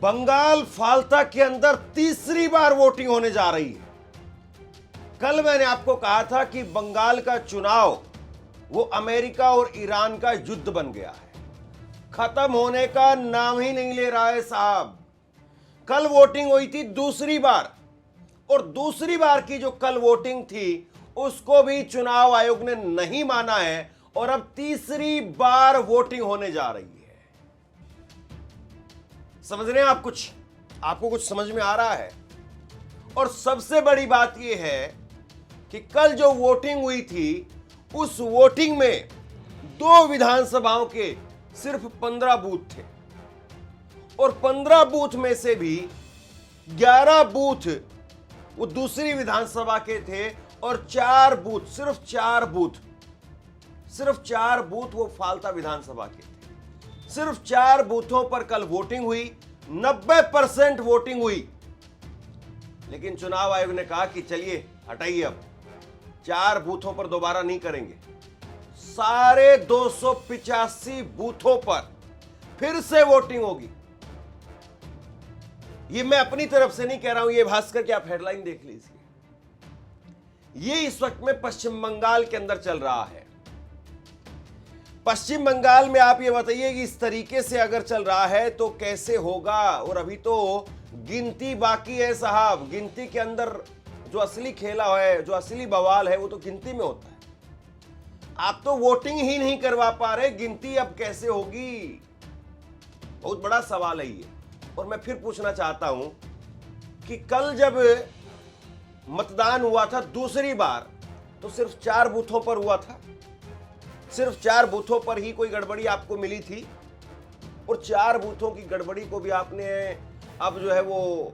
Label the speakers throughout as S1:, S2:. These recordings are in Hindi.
S1: बंगाल फाल्ता के अंदर तीसरी बार वोटिंग होने जा रही है। कल मैंने आपको कहा था कि बंगाल का चुनाव वो अमेरिका और ईरान का युद्ध बन गया है, खत्म होने का नाम ही नहीं ले रहा है साहब। कल वोटिंग हुई थी दूसरी बार, और दूसरी बार की जो कल वोटिंग थी उसको भी चुनाव आयोग ने नहीं माना है, और अब तीसरी बार वोटिंग होने जा रही है। समझ रहे हैं आप? आपको कुछ समझ में आ रहा है? और सबसे बड़ी बात यह है कि कल जो वोटिंग हुई थी उस वोटिंग में 2 विधानसभाओं के सिर्फ 15 बूथ थे, और 15 बूथ में से भी 11 बूथ वो दूसरी विधानसभा के थे, और 4 बूथ, सिर्फ 4 बूथ वो फाल्ता विधानसभा के थे। सिर्फ 4 बूथों पर कल वोटिंग हुई, 90% वोटिंग हुई। लेकिन चुनाव आयोग ने कहा कि चलिए हटाइए, अब 4 बूथों पर दोबारा नहीं करेंगे। सारे 285 बूथों पर फिर से वोटिंग होगी। ये मैं अपनी तरफ से नहीं कह रहा हूं, ये भास्कर की आप हेडलाइन देख लीजिए। ये इस वक्त में पश्चिम बंगाल के अंदर चल रहा है। पश्चिम बंगाल में आप ये बताइए कि इस तरीके से अगर चल रहा है तो कैसे होगा। और अभी तो गिनती बाकी है साहब। गिनती के अंदर जो असली खेला है, जो असली बवाल है, वो तो गिनती में होता है। आप तो वोटिंग ही नहीं करवा पा रहे, गिनती अब कैसे होगी? बहुत बड़ा सवाल है ये। और मैं फिर पूछना चाहता हूं कि कल जब मतदान हुआ था दूसरी बार, तो सिर्फ 4 बूथों पर हुआ था। सिर्फ 4 बूथों पर ही कोई गड़बड़ी आपको मिली थी, और 4 बूथों की गड़बड़ी को भी आपने अब जो है वो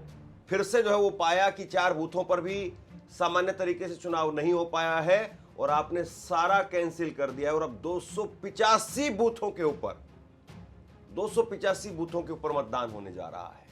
S1: फिर से जो है वो पाया कि 4 बूथों पर भी सामान्य तरीके से चुनाव नहीं हो पाया है, और आपने सारा कैंसिल कर दिया। और अब 285 बूथों के ऊपर 285 बूथों के ऊपर मतदान होने जा रहा है।